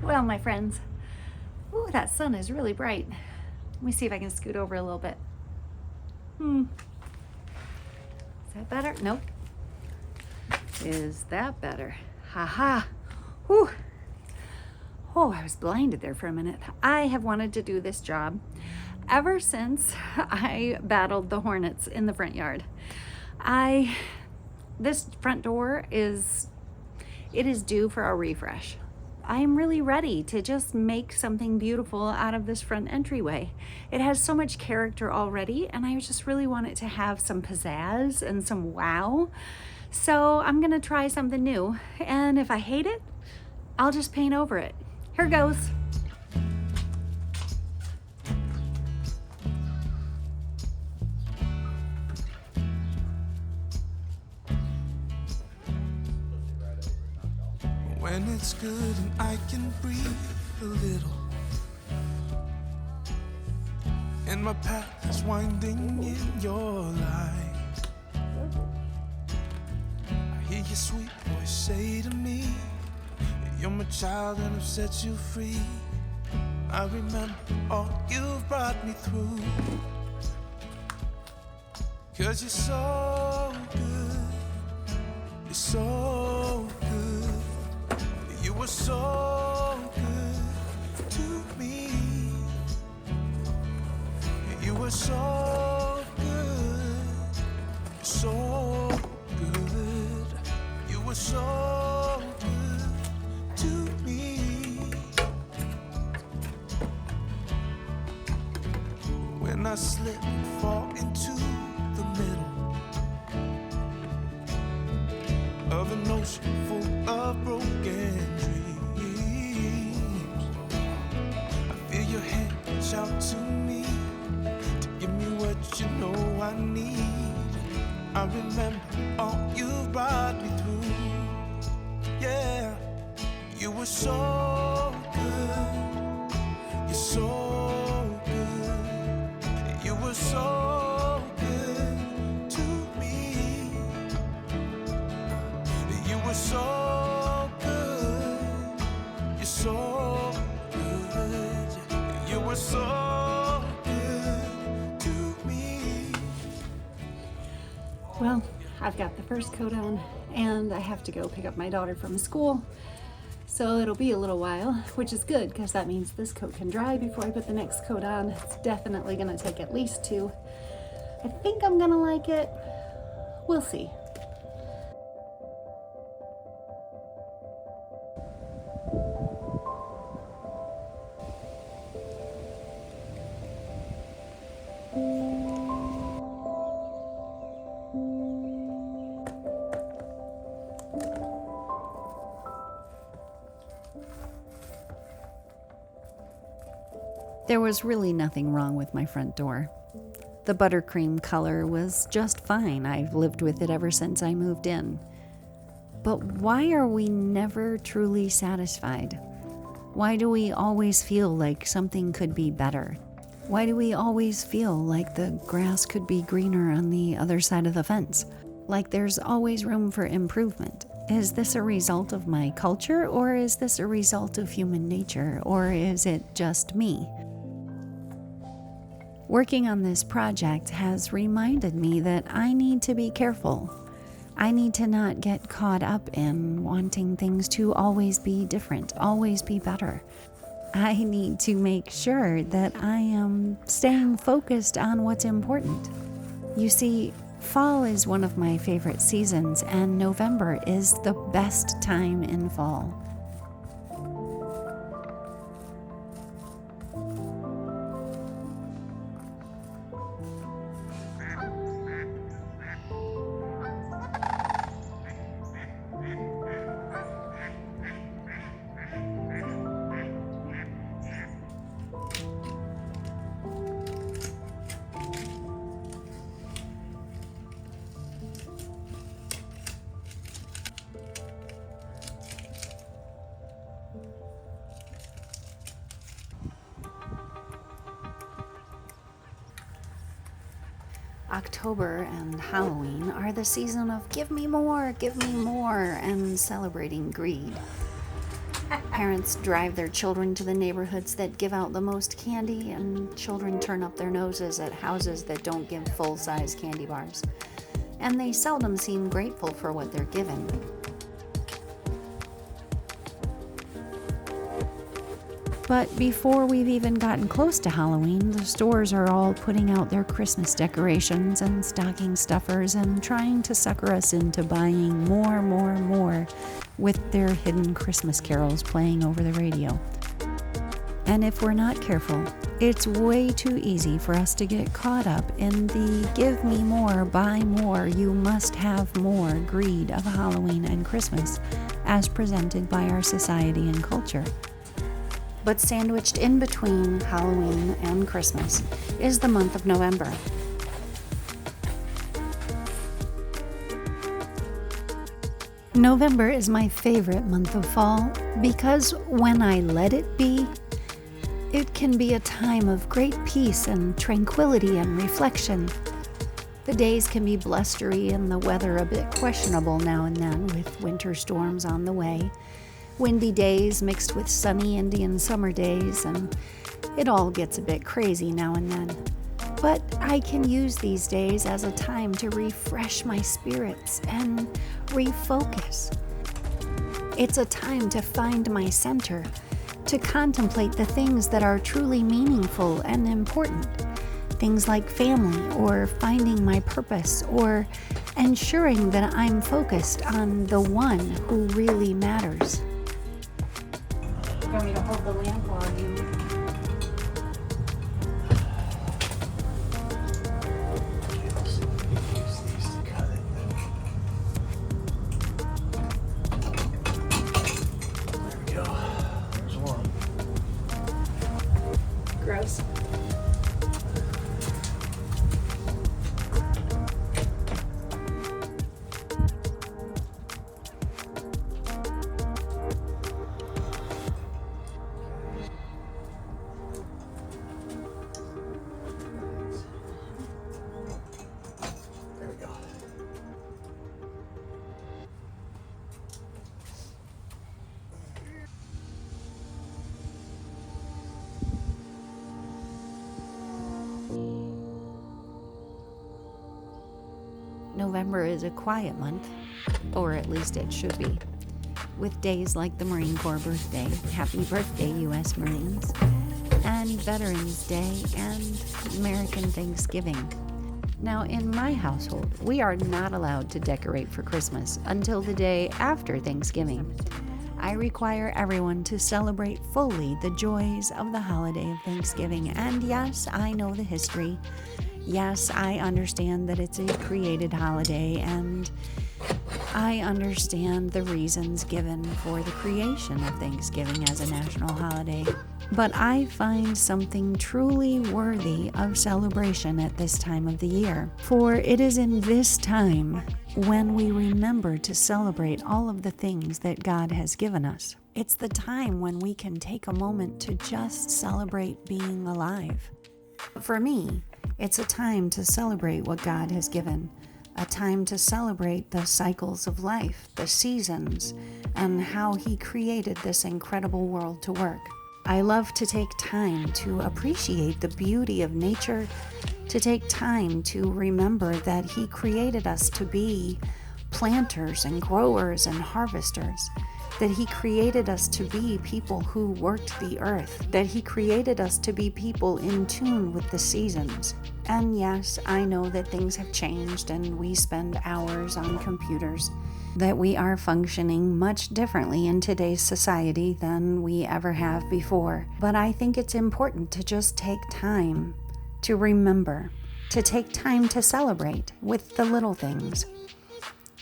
Well, my friends, ooh, that sun is really bright. Let me see if I can scoot over a little bit. Is that better? Nope. Is that better? Haha. Whew. Oh, I was blinded there for a minute. I have wanted to do this job ever since I battled the hornets in the front yard. This front door is due for a refresh. I'm really ready to just make something beautiful out of this front entryway. It has so much character already, and I just really want it to have some pizzazz and some wow. So I'm gonna try something new, and if I hate it, I'll just paint over it. Here goes. When it's good and I can breathe a little, and my path is winding in your light, I hear your sweet voice say to me, you're my child and I've set you free. I remember all you've brought me through, 'cause you're so good, you're so good. You were so good to me. You were so good, so good. You were so good to me. When I slip and fall into the middle of an ocean full of broken dreams, I feel your hand shout to me to give me what you know I need. I remember all you brought me through. Yeah, you were so good. You're so good. You were so good to me. You were so good. You're so good. You were so good to me. Well, I've got the first coat on and I have to go pick up my daughter from school. So it'll be a little while, which is good because that means this coat can dry before I put the next coat on. It's definitely gonna take at least 2. I think I'm gonna like it. We'll see. There was really nothing wrong with my front door. The buttercream color was just fine. I've lived with it ever since I moved in. But why are we never truly satisfied? Why do we always feel like something could be better? Why do we always feel like the grass could be greener on the other side of the fence? Like there's always room for improvement? Is this a result of my culture, or is this a result of human nature, or is it just me? Working on this project has reminded me that I need to be careful. I need to not get caught up in wanting things to always be different, always be better. I need to make sure that I am staying focused on what's important. You see, fall is one of my favorite seasons, and November is the best time in fall. October and Halloween are the season of give me more, and celebrating greed. Parents drive their children to the neighborhoods that give out the most candy, and children turn up their noses at houses that don't give full-size candy bars. And they seldom seem grateful for what they're given. But before we've even gotten close to Halloween, the stores are all putting out their Christmas decorations and stocking stuffers and trying to sucker us into buying more with their hidden Christmas carols playing over the radio. And if we're not careful, it's way too easy for us to get caught up in the give me more, buy more, you must have more greed of Halloween and Christmas as presented by our society and culture. But sandwiched in between Halloween and Christmas is the month of November. November is my favorite month of fall because when I let it be, it can be a time of great peace and tranquility and reflection. The days can be blustery and the weather a bit questionable now and then, with winter storms on the way. Windy days mixed with sunny Indian summer days, and it all gets a bit crazy now and then. But I can use these days as a time to refresh my spirits and refocus. It's a time to find my center, to contemplate the things that are truly meaningful and important. Things like family, or finding my purpose, or ensuring that I'm focused on the one who really matters. You want me to hold the lamp while you... Use these to cut it. There we go. There's one. Gross. There we go. November is a quiet month, or at least it should be, with days like the Marine Corps birthday, Happy Birthday U.S. Marines, and Veterans Day and American Thanksgiving. Now, in my household, we are not allowed to decorate for Christmas until the day after Thanksgiving. I require everyone to celebrate fully the joys of the holiday of Thanksgiving, and yes, I know the history. Yes, I understand that it's a created holiday, and I understand the reasons given for the creation of Thanksgiving as a national holiday. But I find something truly worthy of celebration at this time of the year. For it is in this time when we remember to celebrate all of the things that God has given us. It's the time when we can take a moment to just celebrate being alive. For me, it's a time to celebrate what God has given, a time to celebrate the cycles of life, the seasons, and how He created this incredible world to work. I love to take time to appreciate the beauty of nature, to take time to remember that He created us to be planters and growers and harvesters, that He created us to be people who worked the earth, that He created us to be people in tune with the seasons. And yes, I know that things have changed and we spend hours on computers, that we are functioning much differently in today's society than we ever have before. But I think it's important to just take time to remember, to take time to celebrate with the little things.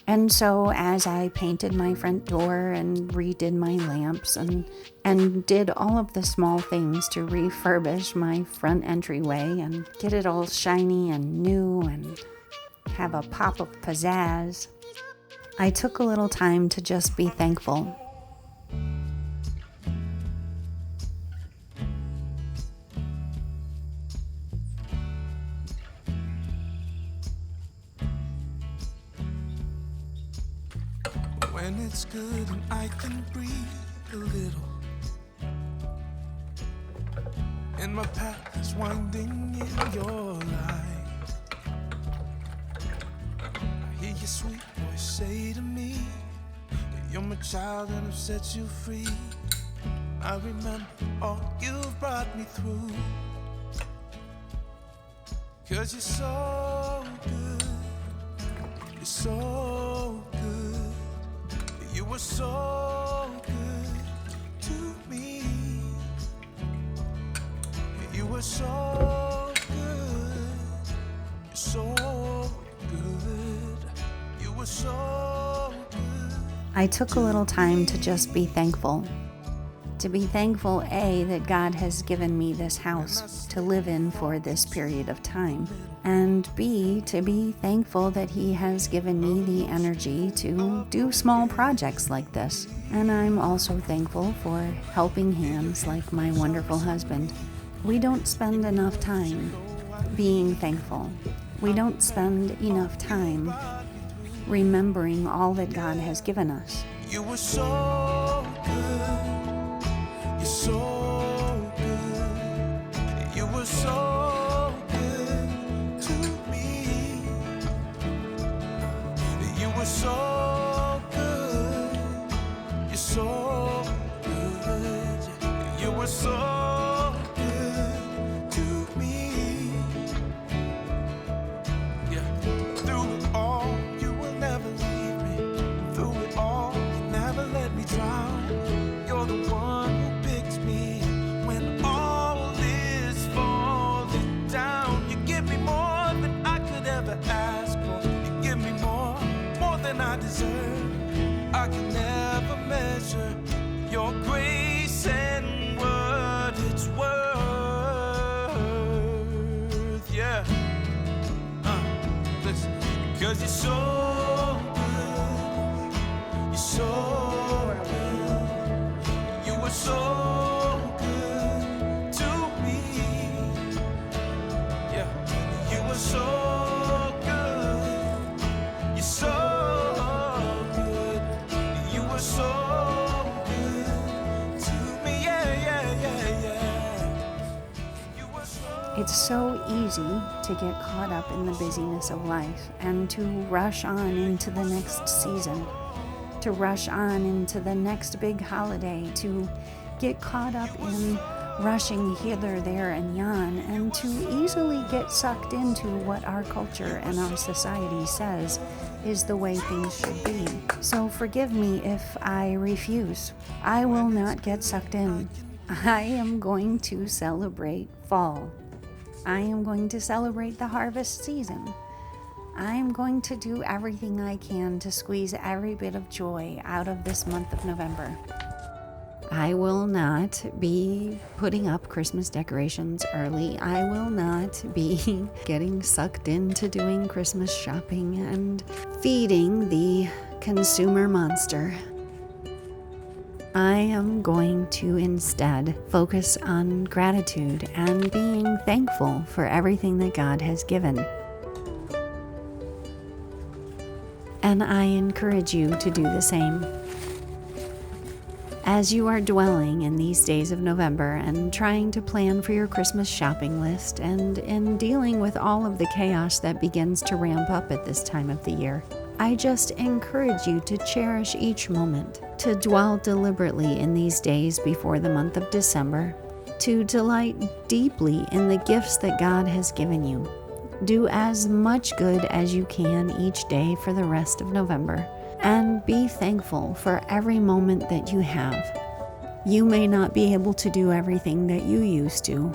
And so as I painted my front door and redid my lamps and did all of the small things to refurbish my front entryway and get it all shiny and new and have a pop of pizzazz, I took a little time to just be thankful. When it's good and I can breathe a little, and my path is winding in your light. I hear your sweet voice say to me that you're my child and I've set you free. I remember all you've brought me through. 'Cause you're so good, you're so good, you were so good to me. You were so good, you're so good, you were so good. I took a little time to just be thankful. To be thankful, A, that God has given me this house to live in for this period of time, and B, to be thankful that He has given me the energy to do small projects like this. And I'm also thankful for helping hands like my wonderful husband. We don't spend enough time being thankful. We don't spend enough time remembering all that God has given us. You were so good, you're so good, you were so good to me. You were so good, you're so good, you were so good to me. Yeah, through it all, you will never leave me. Through it all, you never let me drown. You're the one who picks me when all is falling down. You give me more than I could ever ask for. You give me more than I deserve. I can never measure your grace and what it's worth. Yeah, listen, 'cause you're so good, you're so good, you were so good to me. Yeah, you were so good, you're so good, you were so good to me. Yeah, yeah, yeah, yeah. You were so. It's so easy to get caught up in the busyness of life and to rush on into the next season, to rush on into the next big holiday, to get caught up in rushing hither, there, and yon, and to easily get sucked into what our culture and our society says is the way things should be. So forgive me if I refuse. I will not get sucked in. I am going to celebrate fall. I am going to celebrate the harvest season. I am going to do everything I can to squeeze every bit of joy out of this month of November. I will not be putting up Christmas decorations early. I will not be getting sucked into doing Christmas shopping and feeding the consumer monster. I am going to instead focus on gratitude and being thankful for everything that God has given. And I encourage you to do the same. As you are dwelling in these days of November and trying to plan for your Christmas shopping list and in dealing with all of the chaos that begins to ramp up at this time of the year, I just encourage you to cherish each moment, to dwell deliberately in these days before the month of December, to delight deeply in the gifts that God has given you. Do as much good as you can each day for the rest of November, and be thankful for every moment that you have. You may not be able to do everything that you used to.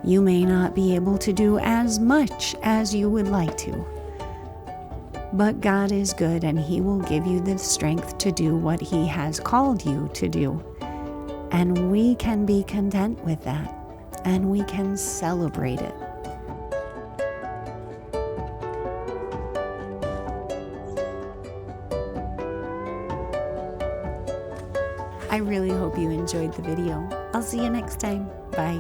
You may not be able to do as much as you would like to. But God is good, and He will give you the strength to do what He has called you to do. And we can be content with that, and we can celebrate it. I really hope you enjoyed the video. I'll see you next time. Bye.